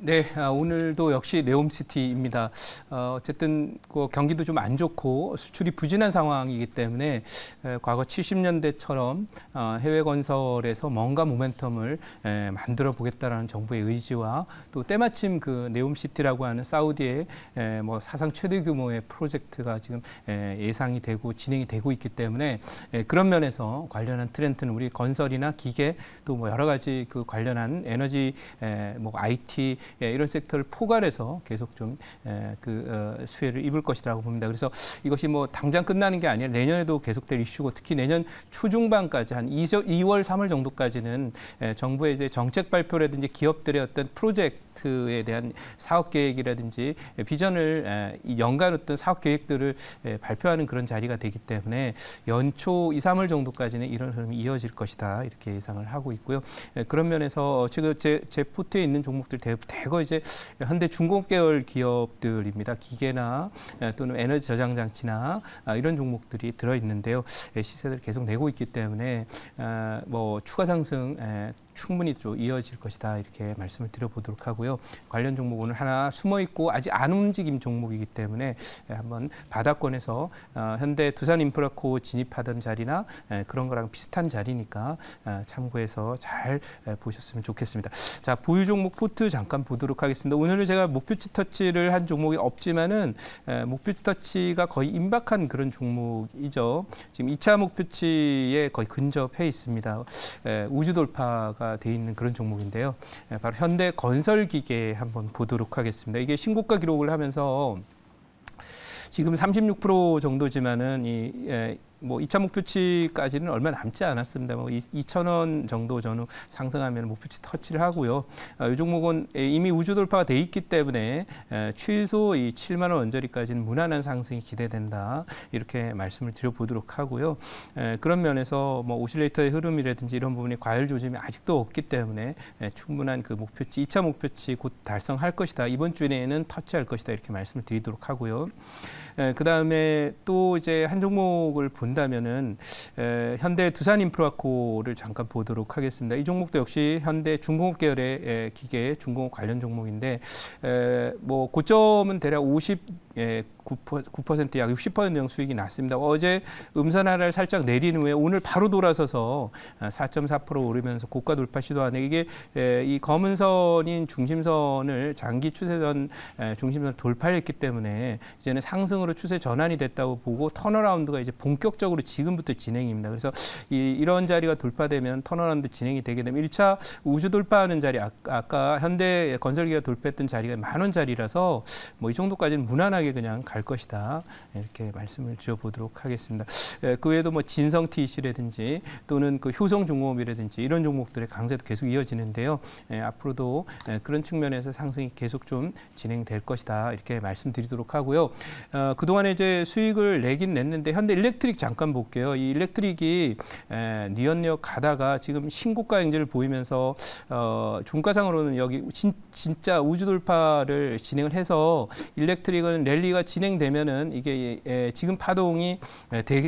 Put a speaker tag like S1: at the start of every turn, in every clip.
S1: 네, 오늘도 역시 네옴시티입니다. 어쨌든 경기도 좀 안 좋고 수출이 부진한 상황이기 때문에 과거 70년대처럼 해외 건설에서 뭔가 모멘텀을 만들어 보겠다라는 정부의 의지와 또 때마침 그 네옴시티라고 하는 사우디의 뭐 사상 최대 규모의 프로젝트가 지금 예상이 되고 진행이 되고 있기 때문에 그런 면에서 관련한 트렌드는 우리 건설이나 기계 또 뭐 여러 가지 그 관련한 에너지 뭐 IT 이런 섹터를 포괄해서 계속 좀 수혜를 입을 것이라고 봅니다. 그래서 이것이 뭐 당장 끝나는 게 아니라 내년에도 계속될 이슈고 특히 내년 초중반까지 한 2월, 3월 정도까지는 정부의 이제 정책 발표라든지 기업들의 어떤 프로젝트에 대한 사업 계획이라든지 비전을 연간 어떤 사업 계획들을 발표하는 그런 자리가 되기 때문에 연초 2, 3월 정도까지는 이런 흐름이 이어질 것이다 이렇게 예상을 하고 있고요. 그런 면에서 지금 제 포트에 있는 종목들 대거 이제 현대 중공업 계열 기업들입니다. 기계나 또는 에너지 저장 장치나 이런 종목들이 들어 있는데요. 시세를 계속 내고 있기 때문에 뭐 추가 상승 충분히 좀 이어질 것이다 이렇게 말씀을 드려보도록 하고요. 관련 종목 오늘 하나 숨어 있고 아직 안 움직임 종목이기 때문에 한번 바닥권에서 현대 두산인프라코 진입하던 자리나 그런 거랑 비슷한 자리니까 참고해서 잘 보셨으면 좋겠습니다. 자, 보유 종목 포트 잠깐 보도록 하겠습니다. 오늘은 제가 목표치 터치를 한 종목이 없지만은 목표치 터치가 거의 임박한 그런 종목이죠. 지금 2차 목표치에 거의 근접해 있습니다. 우주 돌파가 돼 있는 그런 종목인데요. 바로 현대 건설기계 한번 보도록 하겠습니다. 이게 신고가 기록을 하면서 지금 36% 정도지만은 뭐 2차 목표치까지는 얼마 남지 않았습니다. 뭐 2,000원 정도 전후 상승하면 목표치 터치를 하고요. 이 종목은 이미 우주 돌파가 돼 있기 때문에 최소 이 7만 원 언저리까지는 무난한 상승이 기대된다. 이렇게 말씀을 드려보도록 하고요. 그런 면에서 뭐 오실레이터의 흐름이라든지 이런 부분이 과열 조짐이 아직도 없기 때문에 충분한 그 목표치, 2차 목표치 곧 달성할 것이다. 이번 주 내에는 터치할 것이다. 이렇게 말씀을 드리도록 하고요. 그 다음에 또 이제 한 종목을 본다면은 현대 두산인프라코를 잠깐 보도록 하겠습니다. 이 종목도 역시 현대 중공업 계열의 기계 중공업 관련 종목인데 뭐 고점은 대략 9% 약 60% 정도 수익이 났습니다. 어제 음선 하락을 살짝 내린 후에 오늘 바로 돌아서서 4.4% 오르면서 고가 돌파 시도하는 이게 이 검은 선인 중심선을 장기 추세선 중심선을 돌파했기 때문에 이제는 상승으로 추세 전환이 됐다고 보고 턴어라운드가 이제 본격적으로 지금부터 진행입니다. 그래서 이런 자리가 돌파되면 턴어라운드 진행이 되게 되면 1차 우주 돌파하는 자리 아까 현대 건설기가 돌파했던 자리가 10,000원 자리라서 뭐 이 정도까지는 무난하게 그냥 갈 것이다. 이렇게 말씀을 드려보도록 하겠습니다. 그 외에도 뭐 진성 TC라든지 또는 그 효성중공업이라든지 이런 종목들의 강세도 계속 이어지는데요. 앞으로도 그런 측면에서 상승이 계속 좀 진행될 것이다. 이렇게 말씀드리도록 하고요. 그동안에 이제 수익을 내긴 냈는데 현대 일렉트릭 잠깐 볼게요. 이 일렉트릭이 니언역 가다가 지금 신고가 행진을 보이면서 종가상으로는 여기 진짜 우주 돌파를 진행을 해서 일렉트릭은 랠리가 진행되면은 이게 지금 파동이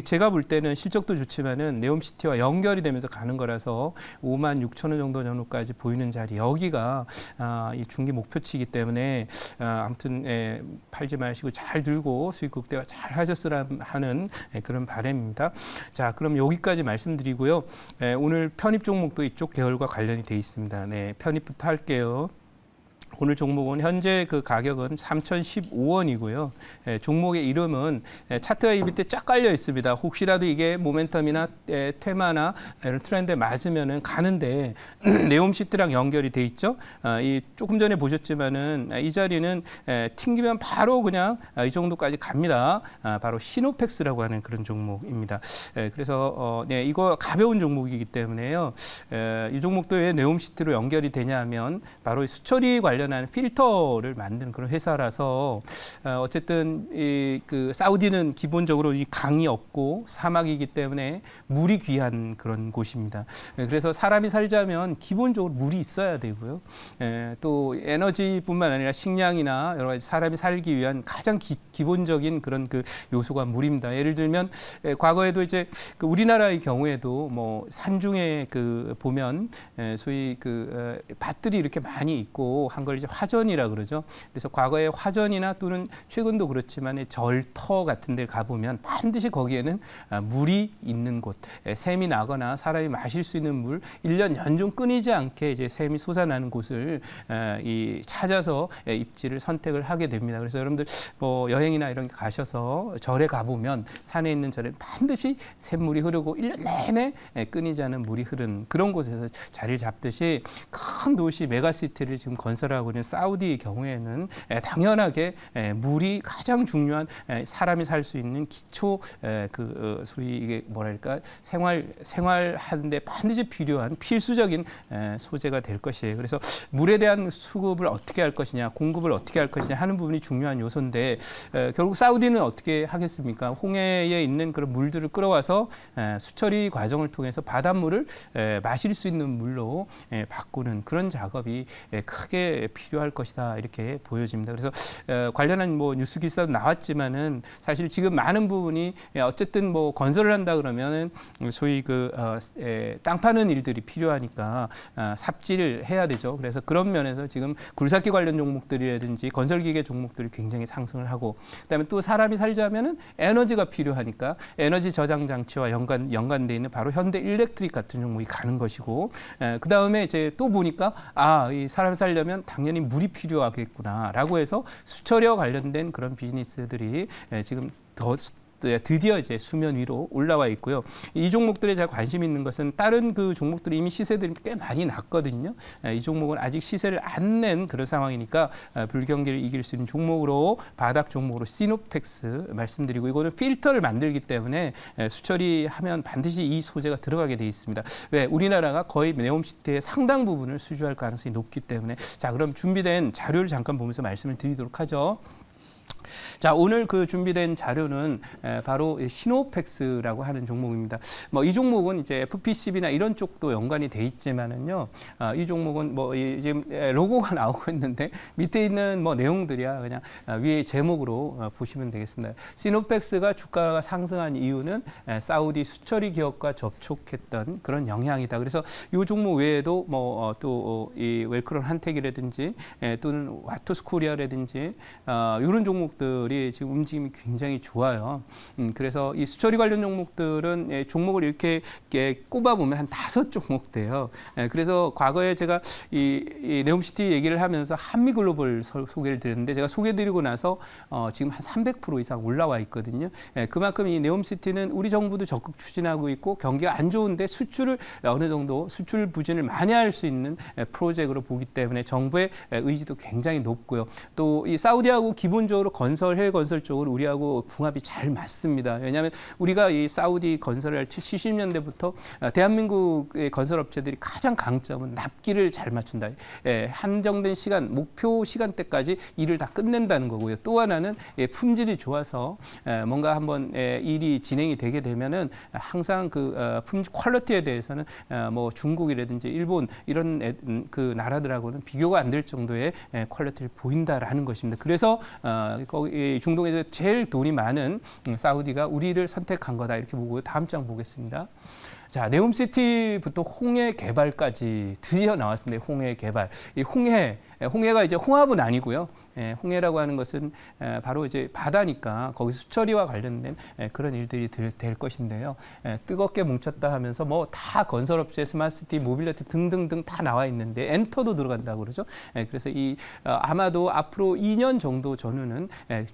S1: 제가 볼 때는 실적도 좋지만은 네옴시티와 연결이 되면서 가는 거라서 56,000원 정도 전후까지 보이는 자리 여기가 이 중기 목표치이기 때문에 아무튼 팔지 마시고 잘 들고 수익 극대화 잘 하셨으라 하는 그런 바람입니다. 자, 그럼 여기까지 말씀드리고요. 오늘 편입 종목도 이쪽 계열과 관련이 돼 있습니다. 네, 편입부터 할게요. 오늘 종목은 현재 그 가격은 3,015원이고요. 종목의 이름은 차트가 이 밑에 쫙 깔려 있습니다. 혹시라도 이게 모멘텀이나 테마나 이런 트렌드에 맞으면은 가는데 네옴시티랑 연결이 돼 있죠. 이 조금 전에 보셨지만은 이 자리는 튕기면 바로 그냥 이 정도까지 갑니다. 바로 시노펙스라고 하는 그런 종목입니다. 그래서 네, 이거 가벼운 종목이기 때문에요. 이 종목도 왜 네옴시티로 연결이 되냐면 바로 수처리 관련한 필터를 만드는 그런 회사라서 어쨌든 그 사우디는 기본적으로 이 강이 없고 사막이기 때문에 물이 귀한 그런 곳입니다. 그래서 사람이 살자면 기본적으로 물이 있어야 되고요. 또 에너지뿐만 아니라 식량이나 여러 가지 사람이 살기 위한 가장 기본적인 그런 그 요소가 물입니다. 예를 들면 과거에도 이제 그 우리나라의 경우에도 뭐 산중에 그 보면 소위 그 밭들이 이렇게 많이 있고 한 걸 이제 화전이라 그러죠. 그래서 과거에 화전이나 또는 최근도 그렇지만 절터 같은 데 가보면 반드시 거기에는 물이 있는 곳, 샘이 나거나 사람이 마실 수 있는 물, 1년 연중 끊이지 않게 이제 샘이 솟아나는 곳을 찾아서 입지를 선택을 하게 됩니다. 그래서 여러분들 뭐 여행이나 이런 게 가셔서 절에 가보면 산에 있는 절에 반드시 샘물이 흐르고 1년 내내 끊이지 않은 물이 흐르는 그런 곳에서 자리를 잡듯이 큰 도시 메가시티를 지금 건설하고 있는 사우디의 경우에는 당연하게 물이 가장 중요한 사람이 살 수 있는 기초 소위 이게 뭐랄까 생활하는데 반드시 필요한 필수적인 소재가 될 것이에요. 그래서 물에 대한 수급을 어떻게 할 것이냐, 공급을 어떻게 할 것이냐 하는 부분이 중요한 요소인데 결국 사우디는 어떻게 하겠습니까? 홍해에 있는 그런 물들을 끌어와서 수처리 과정을 통해서 바닷물을 마실 수 있는 물로 바꾸는 그런 작업이 크게 필요할 것이다 이렇게 보여집니다. 그래서 관련한 뭐 뉴스 기사도 나왔지만은 사실 지금 많은 부분이 어쨌든 뭐 건설을 한다 그러면은 소위 땅 파는 일들이 필요하니까 삽질을 해야 되죠. 그래서 그런 면에서 지금 굴삭기 관련 종목들이라든지 건설기계 종목들이 굉장히 상승을 하고, 그다음에 또 사람이 살자면은 에너지가 필요하니까 에너지 저장 장치와 연관돼 있는 바로 현대 일렉트릭 같은 종목이 가는 것이고, 그다음에 이제 또 보니까 이 사람 살려면 당연히 물이 필요하겠구나라고 해서 수처리와 관련된 그런 비즈니스들이 지금 드디어 이제 수면 위로 올라와 있고요. 이 종목들에 제가 관심 있는 것은 다른 그 종목들이 이미 시세들이 꽤 많이 났거든요. 이 종목은 아직 시세를 안 낸 그런 상황이니까 불경기를 이길 수 있는 종목으로 바닥 종목으로 시노펙스 말씀드리고, 이거는 필터를 만들기 때문에 수처리하면 반드시 이 소재가 들어가게 돼 있습니다. 왜? 우리나라가 거의 네옴시티의 상당 부분을 수주할 가능성이 높기 때문에. 자, 그럼 준비된 자료를 잠깐 보면서 말씀을 드리도록 하죠. 자, 오늘 그 준비된 자료는 바로 시노펙스라고 하는 종목입니다. 뭐 이 종목은 이제 FPCB나 이런 쪽도 연관이 돼 있지만은요, 이 종목은 뭐 지금 로고가 나오고 있는데 밑에 있는 뭐 내용들이야 그냥 위에 제목으로 보시면 되겠습니다. 시노펙스가 주가가 상승한 이유는 사우디 수처리 기업과 접촉했던 그런 영향이다. 그래서 이 종목 외에도 뭐 또 이 웰크론 한택이라든지 또는 와토스 코리아라든지 이런 종목들이 지금 움직임이 굉장히 좋아요. 그래서 이 수처리 관련 종목들은 종목을 이렇게 꼽아보면 한 5종목 돼요. 그래서 과거에 제가 이 네옴시티 얘기를 하면서 한미글로벌 소개를 드렸는데, 제가 소개드리고 나서 지금 한 300% 이상 올라와 있거든요. 그만큼 이 네옴시티는 우리 정부도 적극 추진하고 있고 경기가 안 좋은데 수출을 어느 정도 수출 부진을 많이 할 수 있는 프로젝트로 보기 때문에 정부의 의지도 굉장히 높고요. 또 이 사우디하고 기본적으로 해외 건설 쪽으로 우리하고 궁합이 잘 맞습니다. 왜냐하면 우리가 이 사우디 건설을 할 70년대부터 대한민국의 건설업체들이 가장 강점은 납기를 잘 맞춘다. 한정된 시간, 목표 시간대까지 일을 다 끝낸다는 거고요. 또 하나는 품질이 좋아서 뭔가 한번 일이 진행이 되게 되면은 항상 그 품질 퀄리티에 대해서는 뭐 중국이라든지 일본 이런 그 나라들하고는 비교가 안 될 정도의 퀄리티를 보인다라는 것입니다. 그래서 거기 중동에서 제일 돈이 많은 사우디가 우리를 선택한 거다 이렇게 보고, 다음 장 보겠습니다. 자, 네옴시티부터 홍해 개발까지 드디어 나왔습니다. 홍해 개발. 이 홍해가 이제 홍합은 아니고요. 홍해라고 하는 것은 바로 이제 바다니까 거기 수처리와 관련된 그런 일들이 될 것인데요. 뜨겁게 뭉쳤다 하면서 뭐 다 건설업체, 스마트시티, 모빌리티 등등등 다 나와 있는데 엔터도 들어간다고 그러죠. 그래서 아마도 앞으로 2년 정도 전후는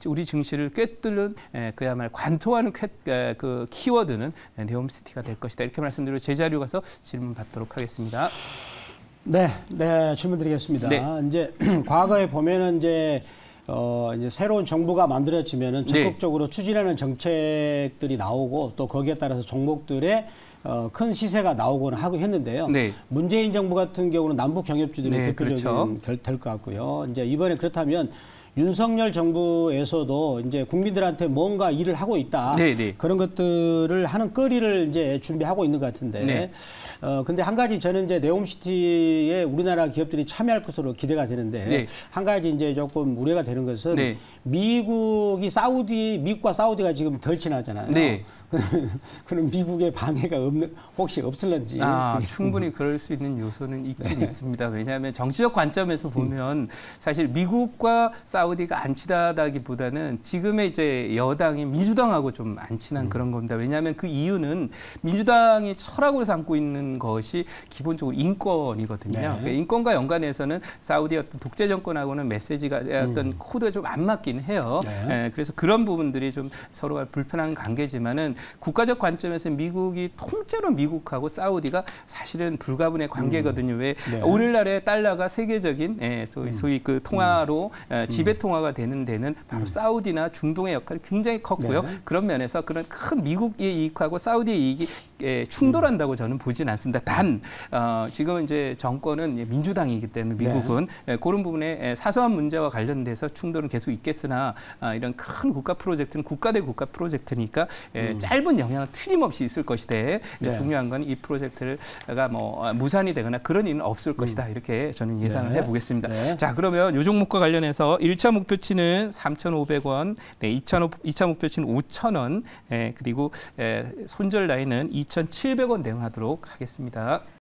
S1: 우리 증시를 꿰뚫는 그야말로 관통하는 그 키워드는 네옴시티가 될 것이다. 이렇게 말씀드리고 제 자료 가서 질문 받도록 하겠습니다.
S2: 네, 질문 드리겠습니다.
S1: 네.
S2: 이제 과거에 보면은 이제 새로운 정부가 만들어지면은 적극적으로 추진하는 정책들이 나오고 또 거기에 따라서 종목들의 큰 시세가 나오거나 하고 했는데요.
S1: 네.
S2: 문재인 정부 같은 경우는 남북 경협주들이 대표적인
S1: 그렇죠.
S2: 될 것 같고요. 이제 이번에 그렇다면 윤석열 정부에서도 이제 국민들한테 뭔가 일을 하고 있다.
S1: 네.
S2: 그런 것들을 하는 거리를 이제 준비하고 있는 것 같은데.
S1: 네.
S2: 근데 한 가지 저는 이제 네옴시티에 우리나라 기업들이 참여할 것으로 기대가 되는데,
S1: 네.
S2: 한 가지 이제 조금 우려가 되는 것은
S1: 네.
S2: 미국과 사우디가 지금 덜 친하잖아요.
S1: 네.
S2: 그런 미국의 방해가 혹시 없을런지.
S1: 충분히 그럴 수 있는 요소는 있긴 있습니다. 왜냐하면 정치적 관점에서 보면 사실 미국과 사우디가 안 친하다기보다는 지금의 이제 여당이 민주당하고 좀 안 친한 그런 겁니다. 왜냐하면 그 이유는 민주당이 철학으로 삼고 있는 것이 기본적으로 인권이거든요. 그러니까 인권과 연관해서는 사우디 어떤 독재 정권하고는 메시지가 어떤 코드가 좀 안 맞긴 해요. 그래서 그런 부분들이 좀 서로가 불편한 관계지만은 국가적 관점에서 미국이 통째로 미국하고 사우디가 사실은 불가분의 관계거든요. 왜 오늘날의 달러가 세계적인 소위 그 통화로 지배 통화가 되는 데는 바로 사우디나 중동의 역할이 굉장히 컸고요. 그런 면에서 그런 큰 미국의 이익하고 사우디의 이익이 충돌한다고 저는 보진 않습니다. 단 지금 이제 정권은 민주당이기 때문에 미국은 그런 부분에 사소한 문제와 관련돼서 충돌은 계속 있겠으나 이런 큰 국가 프로젝트는 국가 대 국가 프로젝트니까 짧은 영향은 틀림없이 있을 것이다. 중요한 건 이 프로젝트가 뭐 무산이 되거나 그런 일은 없을 것이다. 이렇게 저는 예상을 해보겠습니다. 자, 그러면 이 종목과 관련해서 1차 목표치는 3,500원, 2차 목표치는 5,000원, 그리고 손절 라인은 2,700원 대응하도록 하겠습니다.